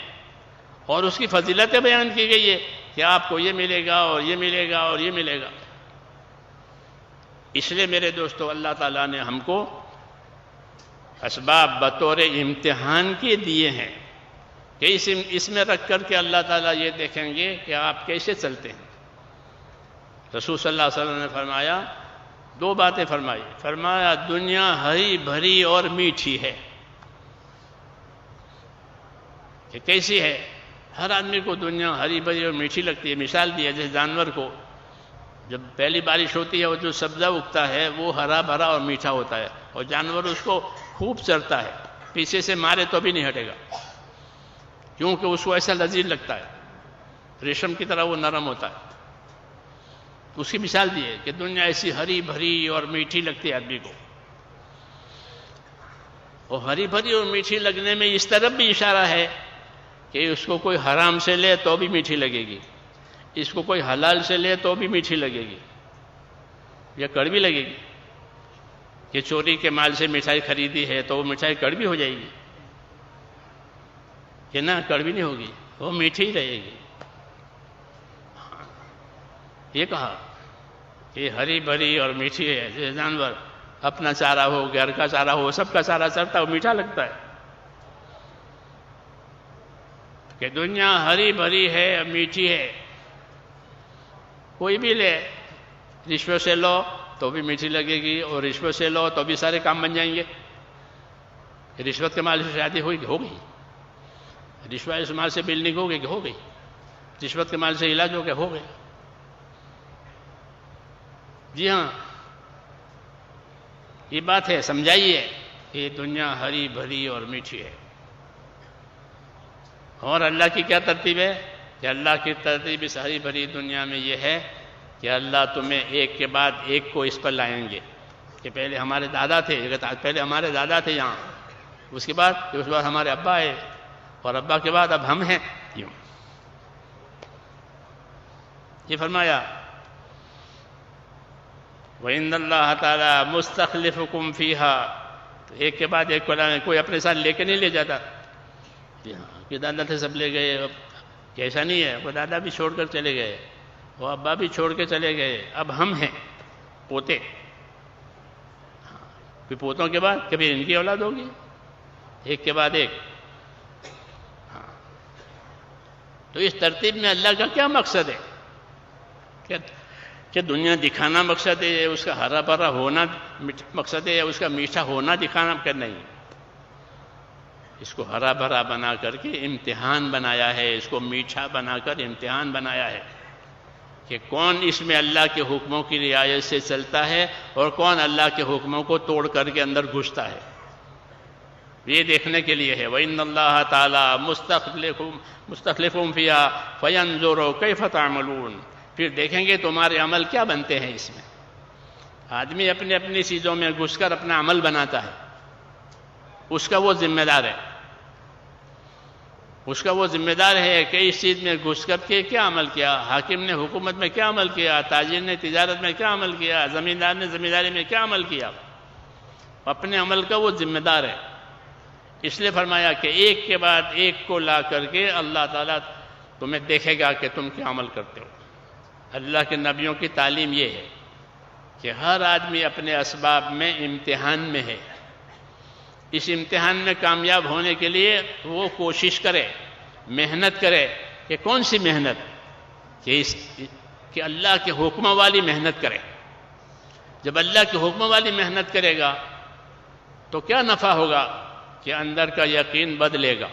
اور اس کی فضیلتیں بیان کی گئی ہے کہ آپ کو یہ ملے گا اور یہ ملے گا اور یہ ملے گا۔ اس لیے میرے دوستو، اللہ تعالیٰ نے ہم کو اسباب بطور امتحان کے دیے ہیں کہ اس میں رکھ کر کے اللہ تعالیٰ یہ دیکھیں گے کہ آپ کیسے چلتے ہیں۔ رسول صلی اللہ علیہ وسلم نے فرمایا، دو باتیں فرمائی، فرمایا دنیا ہری بھری اور میٹھی ہے۔ کہ کیسی ہے؟ ہر آدمی کو دنیا ہری بھری اور میٹھی لگتی ہے۔ مثال دی ہے جیسے جانور کو جب پہلی بارش ہوتی ہے وہ جو سبزہ اگتا ہے وہ ہرا بھرا اور میٹھا ہوتا ہے، اور جانور اس کو خوب چرتا ہے، پیچھے سے مارے تو بھی نہیں ہٹے گا، کیونکہ اس کو ایسا لذیذ لگتا ہے، ریشم کی طرح وہ نرم ہوتا ہے۔ اس کی مثال دی ہے کہ دنیا ایسی ہری بھری اور میٹھی لگتی ہے آدمی کو، اور ہری بھری اور میٹھی لگنے میں اس طرف بھی اشارہ ہے کہ اس کو کوئی حرام سے لے تو بھی میٹھی لگے گی، اس کو کوئی حلال سے لے تو بھی میٹھی لگے گی، یا کڑوی لگے گی۔ کہ چوری کے مال سے مٹھائی خریدی ہے تو وہ مٹھائی کڑوی ہو جائے گی کہ نہ؟ کڑوی نہیں ہوگی، وہ میٹھی ہی رہے گی۔ یہ کہا کہ ہری بھری اور میٹھی ہے، جیسے جانور اپنا چارہ ہو، گھر کا چارہ ہو، سب کا چارہ چرتا ہے، وہ میٹھا لگتا ہے۔ کہ دنیا ہری بھری ہے میٹھی ہے، کوئی بھی لے، رشوت سے لو تو بھی میٹھی لگے گی، اور رشوت سے لو تو بھی سارے کام بن جائیں گے۔ رشوت کے مال سے شادی ہوئی کہ ہو گئی، رشوت کے مال سے بلڈنگ ہو گئی کہ ہو گئی، رشوت کے مال سے علاج ہو گیا ہو گیا۔ جی ہاں، یہ بات ہے، سمجھائیے کہ دنیا ہری بھری اور میٹھی ہے۔ اور اللہ کی کیا ترتیب ہے؟ کہ اللہ کی ترتیب اس ہری بھری دنیا میں یہ ہے کہ اللہ تمہیں ایک کے بعد ایک کو اس پر لائیں گے۔ کہ پہلے ہمارے دادا تھے، پہلے ہمارے دادا تھے یہاں، اس کے بعد ہمارے ابا آئے، اور ابا کے بعد اب ہم ہیں، یوں یہ فرمایا وَإِنَّ اللَّهَ تَعَالَى مُسْتَخْلِفُكُمْ فِيهَا۔ تو ایک کے بعد ایک کو لائیں، کوئی اپنے ساتھ لے کے نہیں لے جاتا۔ جی ہاں، کہ دادا تھے سب لے گئے، کہ ایسا نہیں ہے، وہ دادا بھی چھوڑ کر چلے گئے، وہ ابا بھی چھوڑ کے چلے گئے، اب ہم ہیں پوتے۔ پھر پوتوں کے بعد کبھی ان کی اولاد ہوگی، ایک کے بعد ایک۔ تو اس ترتیب میں اللہ کا کیا مقصد ہے؟ کہ دنیا دکھانا مقصد ہے، اس کا ہرا بھرا ہونا مقصد ہے، اس کا میٹھا ہونا دکھانا کر نہیں۔ اس کو ہرا بھرا بنا کر کے امتحان بنایا ہے، اس کو میٹھا بنا کر امتحان بنایا ہے کہ کون اس میں اللہ کے حکموں کی رعایت سے چلتا ہے اور کون اللہ کے حکموں کو توڑ کر کے اندر گھستا ہے۔ یہ دیکھنے کے لیے ہے وَإِنَّ اللَّهَ تَعَالَى مُسْتَخْلِفُكُمْ فِيهَا فَيَنْظُرُ كَيْفَ تَعْمَلُونَ۔ پھر دیکھیں گے تمہارے عمل کیا بنتے ہیں۔ اس میں آدمی اپنی اپنی چیزوں میں گھس کر اپنا عمل بناتا ہے، اس کا وہ ذمہ دار ہے، اس کا وہ ذمہ دار ہے کہ اس چیز میں گھس کر کے کیا عمل کیا، حاکم نے حکومت میں کیا عمل کیا، تاجر نے تجارت میں کیا عمل کیا، زمیندار نے زمینداری میں کیا عمل کیا، اپنے عمل کا وہ ذمہ دار ہے۔ اس لیے فرمایا کہ ایک کے بعد ایک کو لا کر کے اللہ تعالیٰ تمہیں دیکھے گا کہ تم کیا عمل کرتے ہو۔ اللہ کے نبیوں کی تعلیم یہ ہے کہ ہر آدمی اپنے اسباب میں امتحان میں ہے، اس امتحان میں کامیاب ہونے کے لیے وہ کوشش کرے، محنت کرے۔ کہ کون سی محنت؟ کہ اللہ کے حکم والی محنت کرے۔ جب اللہ کے حکم والی محنت کرے گا تو کیا نفع ہوگا؟ کہ اندر کا یقین بدلے گا۔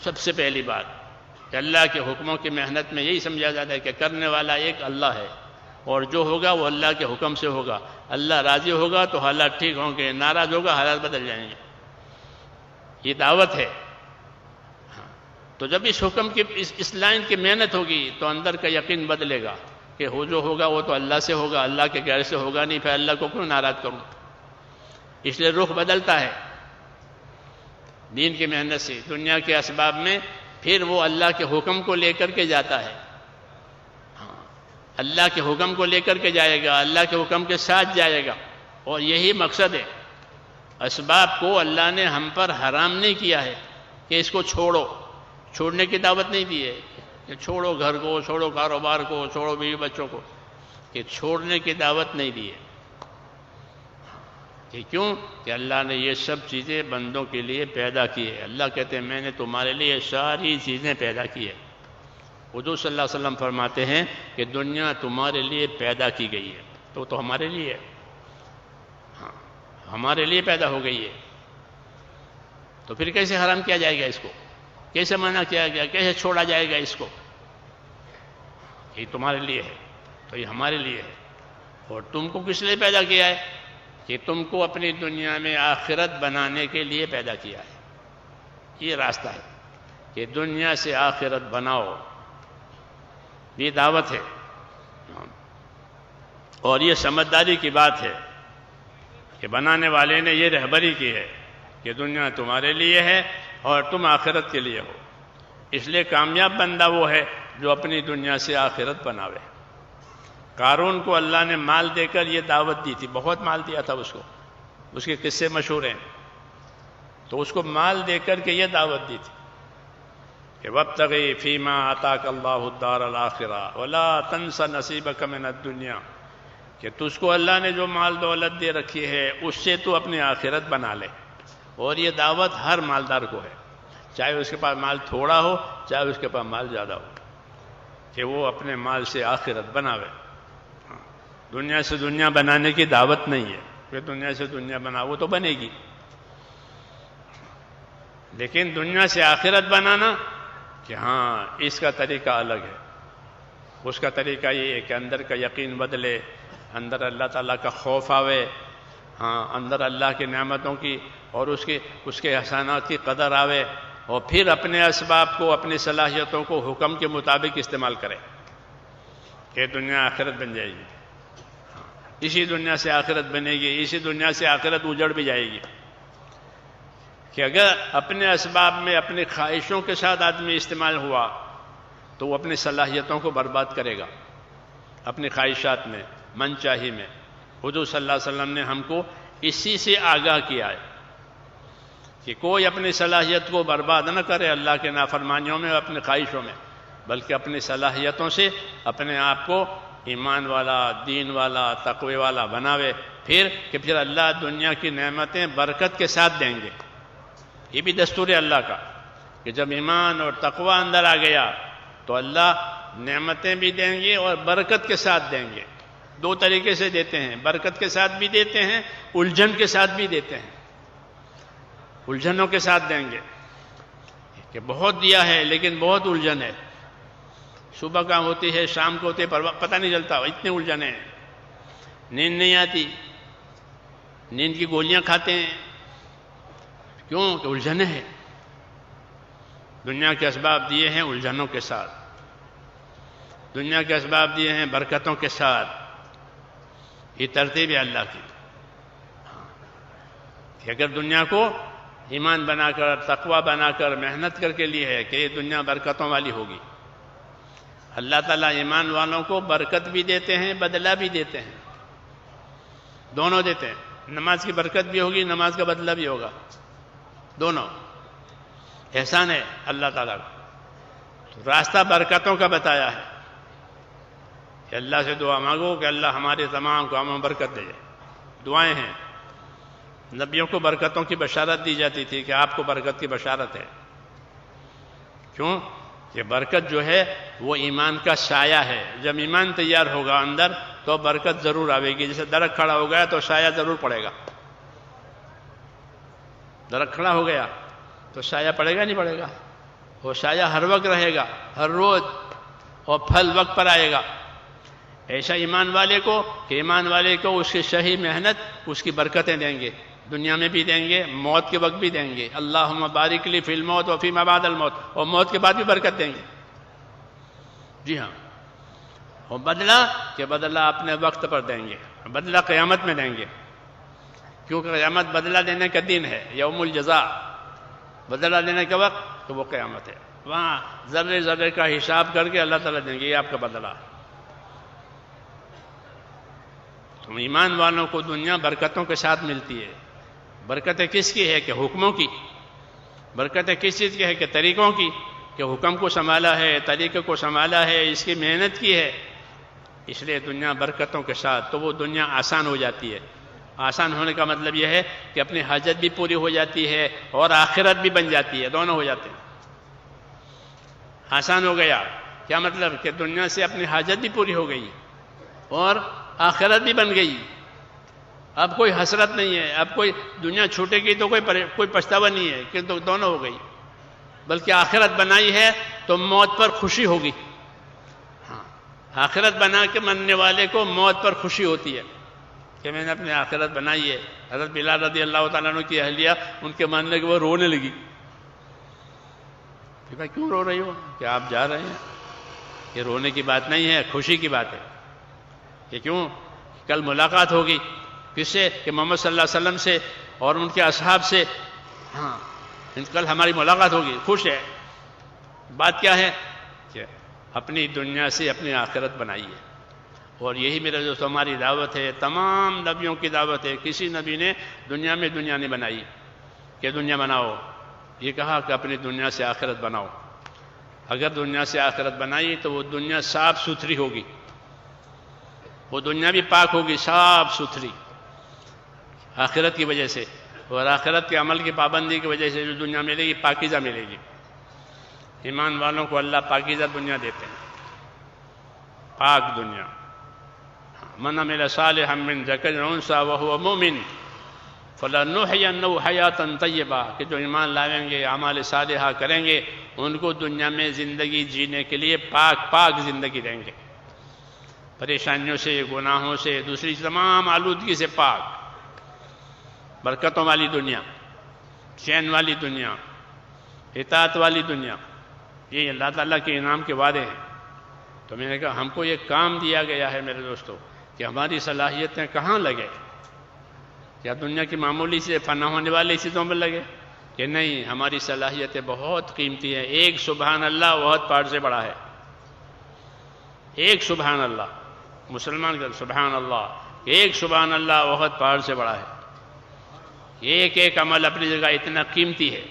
سب سے پہلی بات کہ اللہ کے حکموں کی محنت میں یہی سمجھا جاتا ہے کہ کرنے والا ایک اللہ ہے، اور جو ہوگا وہ اللہ کے حکم سے ہوگا۔ اللہ راضی ہوگا تو حالات ٹھیک ہوں گے، ناراض ہوگا حالات بدل جائیں گے۔ یہ دعوت ہے۔ تو جب اس حکم کی اس لائن کی محنت ہوگی تو اندر کا یقین بدلے گا کہ جو ہوگا وہ تو اللہ سے ہوگا، اللہ کے غیر سے ہوگا نہیں، پھر اللہ کو کیوں ناراض کروں۔ اس لیے رخ بدلتا ہے دین کی محنت سے، دنیا کے اسباب میں پھر وہ اللہ کے حکم کو لے کر کے جاتا ہے۔ اللہ کے حکم کو لے کر کے جائے گا، اللہ کے حکم کے ساتھ جائے گا، اور یہی مقصد ہے۔ اسباب کو اللہ نے ہم پر حرام نہیں کیا ہے کہ اس کو چھوڑو، چھوڑنے کی دعوت نہیں دی ہے کہ چھوڑو گھر کو، چھوڑو کاروبار کو، چھوڑو بیوی بچوں کو، کہ چھوڑنے کی دعوت نہیں دی ہے کہ کیوں کہ اللہ نے یہ سب چیزیں بندوں کے لیے پیدا کی ہے۔ اللہ کہتے ہیں میں نے تمہارے لیے ساری چیزیں پیدا کی ہے۔ حضور صلی اللہ علیہ وسلم فرماتے ہیں کہ دنیا تمہارے لیے پیدا کی گئی ہے، تو ہمارے لیے ہے، ہاں ہمارے لیے پیدا ہو گئی ہے، تو پھر کیسے حرام کیا جائے گا اس کو، کیسے منع کیا گیا، کیسے چھوڑا جائے گا اس کو؟ یہ تمہارے لیے ہے تو یہ ہمارے لیے ہے۔ اور تم کو کس لیے پیدا کیا ہے؟ کہ تم کو اپنی دنیا میں آخرت بنانے کے لیے پیدا کیا ہے۔ یہ راستہ ہے کہ دنیا سے آخرت بناؤ، یہ دعوت ہے، اور یہ سمجھداری کی بات ہے کہ بنانے والے نے یہ رہبری کی ہے کہ دنیا تمہارے لیے ہے اور تم آخرت کے لیے ہو۔ اس لیے کامیاب بندہ وہ ہے جو اپنی دنیا سے آخرت بناوے۔ قارون کو اللہ نے مال دے کر یہ دعوت دی تھی، بہت مال دیا تھا اس کو، اس کے قصے مشہور ہیں، تو اس کو مال دے کر کے یہ دعوت دی تھی کہ وَابْتَغِ فِي مَا آتَاكَ اللَّهُ الدَّارَ الْآخِرَةَ وَلَا تَنْسَ نَصِيبَكَ مِنَ الدُّنْيَا، کہ تجھ کو اللہ نے جو مال دولت دے رکھی ہے اس سے تو اپنی آخرت بنا لے۔ اور یہ دعوت ہر مالدار کو ہے، چاہے اس کے پاس مال تھوڑا ہو چاہے اس کے پاس مال زیادہ ہو، کہ وہ اپنے مال سے آخرت بناوے۔ دنیا سے دنیا بنانے کی دعوت نہیں ہے کہ دنیا سے دنیا بناؤ، وہ تو بنے گی، لیکن دنیا سے آخرت بنانا کہ ہاں اس کا طریقہ الگ ہے۔ اس کا طریقہ یہ ہے کہ اندر کا یقین بدلے، اندر اللہ تعالیٰ کا خوف آوے، ہاں اندر اللہ کی نعمتوں کی اور اس کے احسانات کی قدر آوے، اور پھر اپنے اسباب کو، اپنی صلاحیتوں کو حکم کے مطابق استعمال کرے کہ دنیا آخرت بن جائے گی، اسی دنیا سے آخرت بنے گی، اسی دنیا سے آخرت اجڑ بھی جائے گی۔ کہ اگر اپنے اسباب میں اپنی خواہشوں کے ساتھ آدمی استعمال ہوا تو وہ اپنی صلاحیتوں کو برباد کرے گا، اپنی خواہشات میں، من چاہی میں۔ حضور صلی اللہ علیہ وسلم نے ہم کو اسی سے آگاہ کیا ہے کہ کوئی اپنی صلاحیت کو برباد نہ کرے اللہ کے نافرمانیوں میں اور اپنی خواہشوں میں، بلکہ اپنی صلاحیتوں سے اپنے آپ کو ایمان والا، دین والا، تقوی والا بناوے، پھر اللہ دنیا کی نعمتیں برکت کے ساتھ دیں گے۔ یہ بھی دستور ہے اللہ کا کہ جب ایمان اور تقوی اندر آ گیا تو اللہ نعمتیں بھی دیں گے اور برکت کے ساتھ دیں گے۔ دو طریقے سے دیتے ہیں، برکت کے ساتھ بھی دیتے ہیں، الجھن کے ساتھ بھی دیتے ہیں۔ الجھنوں کے ساتھ دیں گے کہ بہت دیا ہے لیکن بہت الجھن ہے، صبح کام ہوتی ہے، شام کو ہوتی ہے، پتہ نہیں چلتا، اتنے الجھنے ہیں، نیند نہیں آتی، نیند کی گولیاں کھاتے ہیں، کیوں کہ الجھنے ہیں۔ دنیا کے اسباب دیے ہیں الجھنوں کے ساتھ، دنیا کے اسباب دیے ہیں برکتوں کے ساتھ۔ یہ ترتیب ہے اللہ کی کہ اگر دنیا کو ایمان بنا کر، تقوی بنا کر، محنت کر کے لیے ہے کہ یہ دنیا برکتوں والی ہوگی۔ اللہ تعالیٰ ایمان والوں کو برکت بھی دیتے ہیں، بدلہ بھی دیتے ہیں، دونوں دیتے ہیں۔ نماز کی برکت بھی ہوگی، نماز کا بدلہ بھی ہوگا، دونوں احسان ہے اللہ تعالیٰ کا۔ تو راستہ برکتوں کا بتایا ہے کہ اللہ سے دعا مانگو کہ اللہ ہمارے تمام کاموں میں برکت دے۔ دعائیں ہیں، نبیوں کو برکتوں کی بشارت دی جاتی تھی کہ آپ کو برکت کی بشارت ہے۔ کیوں کہ برکت جو ہے وہ ایمان کا سایہ ہے، جب ایمان تیار ہوگا اندر تو برکت ضرور آئے گی۔ جیسے درخت کھڑا ہو گیا تو سایہ ضرور پڑے گا، درخت کھڑا ہو گیا تو سایہ پڑے گا نہیں پڑے گا؟ وہ سایہ ہر وقت رہے گا، ہر روز، اور پھل وقت پر آئے گا۔ ایسا ایمان والے کو کہ ایمان والے کو اس کی صحیح محنت اس کی برکتیں دیں گے، دنیا میں بھی دیں گے، موت کے وقت بھی دیں گے۔ اللہم بارک لی فی الموت و فیما بعد الموت، اور موت کے بعد بھی برکت دیں گے۔ جی ہاں، اور بدلہ کہ بدلہ اپنے وقت پر دیں گے، بدلہ قیامت میں دیں گے، کیونکہ قیامت بدلہ دینے کا دن ہے، یوم الجزاء، بدلہ دینے کا وقت تو وہ قیامت ہے، وہاں ذرے ذرے کا حساب کر کے اللہ تعالیٰ دیں گے، یہ آپ کا بدلہ۔ تو ایمان والوں کو دنیا برکتوں کے ساتھ ملتی ہے۔ برکتیں کس کی ہے کہ حکموں کی، برکتیں کس چیز کی ہے کہ طریقوں کی، کہ حکم کو سنبھالا ہے، طریقے کو سنبھالا ہے، اس کی محنت کی ہے، اس لیے دنیا برکتوں کے ساتھ، تو وہ دنیا آسان ہو جاتی ہے۔ آسان ہونے کا مطلب یہ ہے کہ اپنی حاجت بھی پوری ہو جاتی ہے اور آخرت بھی بن جاتی ہے، دونوں ہو جاتے ہیں۔ آسان ہو گیا کیا مطلب کہ دنیا سے اپنی حاجت بھی پوری ہو گئی اور آخرت بھی بن گئی۔ اب کوئی حسرت نہیں ہے، اب کوئی دنیا چھوٹے گی تو کوئی پچھتاوا نہیں ہے کہ دونوں ہو گئی، بلکہ آخرت بنائی ہے تو موت پر خوشی ہوگی۔ ہاں، آخرت بنا کے مرنے والے کو موت پر خوشی ہوتی ہے کہ میں نے اپنی آخرت بنائی ہے۔ حضرت بلال رضی اللہ تعالیٰ عنہ کی اہلیہ ان کے مرنے کے وہ رونے لگی کہ بھائی کیوں رو رہی ہو؟ کہ آپ جا رہے ہیں، یہ رونے کی بات نہیں ہے، خوشی کی بات ہے۔ کہ کیوں؟ کل ملاقات ہوگی کس سے؟ کہ محمد صلی اللہ علیہ وسلم سے اور ان کے اصحاب سے۔ ہاں، کل ہماری ملاقات ہوگی، خوش ہے۔ بات کیا ہے کہ اپنی دنیا سے اپنی آخرت بنائی ہے۔ اور یہی میرے دوست ہماری دعوت ہے، تمام نبیوں کی دعوت ہے۔ کسی نبی نے دنیا میں دنیا نہیں بنائی کہ دنیا بناؤ، یہ کہا کہ اپنی دنیا سے آخرت بناؤ۔ اگر دنیا سے آخرت بنائی تو وہ دنیا صاف ستھری ہوگی، وہ دنیا بھی پاک ہوگی، صاف ستھری آخرت کی وجہ سے، اور آخرت کے عمل کی پابندی کی وجہ سے جو دنیا ملے گی پاکیزہ ملے گی۔ ایمان والوں کو اللہ پاکیزہ دنیا دیتے ہیں، پاک دنیا۔ من عمل صالحا من ذکر او انثی وهو مؤمن فلنحینہ حیاۃ طیبہ، کہ جو ایمان لائیں گے، اعمال صالحہ کریں گے، ان کو دنیا میں زندگی جینے کے لیے پاک زندگی دیں گے، پریشانیوں سے، گناہوں سے، دوسری تمام آلودگی سے پاک، برکتوں والی دنیا، چین والی دنیا، اطاعت والی دنیا۔ یہ اللہ تعالیٰ کے انعام کے وعدے ہیں۔ تو میں نے کہا ہم کو یہ کام دیا گیا ہے میرے دوستو کہ ہماری صلاحیتیں کہاں لگے؟ کیا دنیا کی معمولی سے فنا ہونے والی چیزوں میں لگے؟ کہ نہیں، ہماری صلاحیتیں بہت قیمتی ہیں۔ ایک سبحان اللہ بہت پہاڑ سے بڑا ہے۔ ایک سبحان اللہ، مسلمان کا سبحان اللہ، ایک سبحان اللہ بہت پہاڑ سے بڑا ہے۔ ایک ایک عمل اپنی جگہ اتنا قیمتی ہے،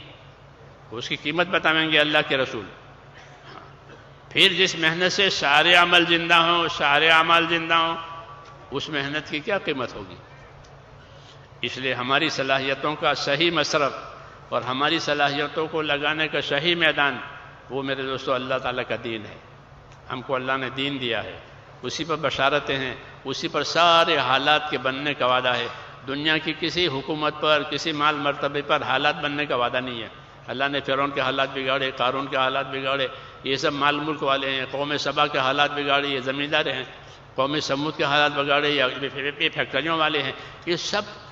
اس کی قیمت بتائیں گے اللہ کے رسول۔ پھر جس محنت سے سارے عمل زندہ ہوں، سارے اعمال زندہ ہوں، اس محنت کی کیا قیمت ہوگی؟ اس لیے ہماری صلاحیتوں کا صحیح مصرف اور ہماری صلاحیتوں کو لگانے کا صحیح میدان، وہ میرے دوستو اللہ تعالیٰ کا دین ہے۔ ہم کو اللہ نے دین دیا ہے، اسی پر بشارتیں ہیں، اسی پر سارے حالات کے بننے کا وعدہ ہے۔ دنیا کی کسی حکومت پر، کسی مال مرتبے پر حالات بننے کا وعدہ نہیں ہے۔ اللہ نے فرعون کے حالات بگاڑے، قارون کے حالات بگاڑے، یہ سب مال ملک والے ہیں۔ قوم سبا کے حالات بگاڑے، یہ زمیندار ہیں۔ قوم سمود کے حالات بگاڑے، یہ فیکٹریوں والے ہیں۔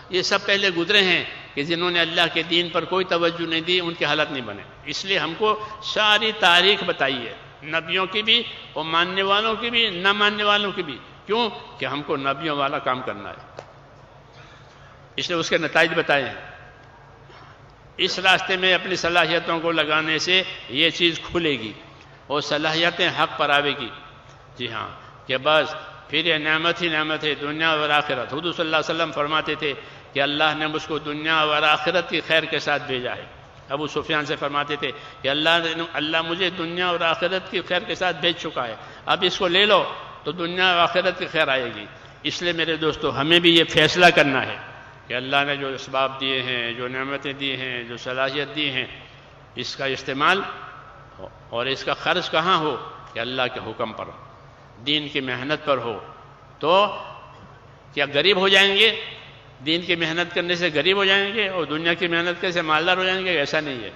یہ سب پہلے گزرے ہیں کہ جنہوں نے اللہ کے دین پر کوئی توجہ نہیں دی، ان کے حالات نہیں بنے۔ اس لیے ہم کو ساری تاریخ بتائی ہے، نبیوں کی بھی اور ماننے والوں کی بھی، نہ ماننے والوں کی بھی۔ کیوں؟ کہ ہم کو نبیوں والا کام کرنا ہے، اس لیے اس کے نتائج بتائے ہیں۔ اس راستے میں اپنی صلاحیتوں کو لگانے سے یہ چیز کھلے گی اور صلاحیتیں حق پر آوے گی۔ جی ہاں، کہ بس پھر یہ نعمت ہی نعمت ہے، دنیا اور آخرت۔ حضور صلی اللہ علیہ وسلم فرماتے تھے کہ اللہ نے مجھ کو دنیا اور آخرت کی خیر کے ساتھ بھیجا ہے۔ ابو سفیان سے فرماتے تھے کہ اللہ مجھے دنیا اور آخرت کی خیر کے ساتھ بھیج چکا ہے، اب اس کو لے لو تو دنیا اور آخرت کی خیر آئے گی۔ اس لیے میرے دوستو ہمیں بھی یہ فیصلہ کرنا ہے کہ اللہ نے جو اسباب دیے ہیں، جو نعمتیں دی ہیں، جو صلاحیت دی ہیں، اس کا استعمال اور اس کا خرچ کہاں ہو؟ کہ اللہ کے حکم پر ہو، دین کی محنت پر ہو۔ تو کیا غریب ہو جائیں گے؟ دین کی محنت کرنے سے غریب ہو جائیں گے اور دنیا کی محنت کرنے سے مالدار ہو جائیں گے؟ ایسا نہیں ہے۔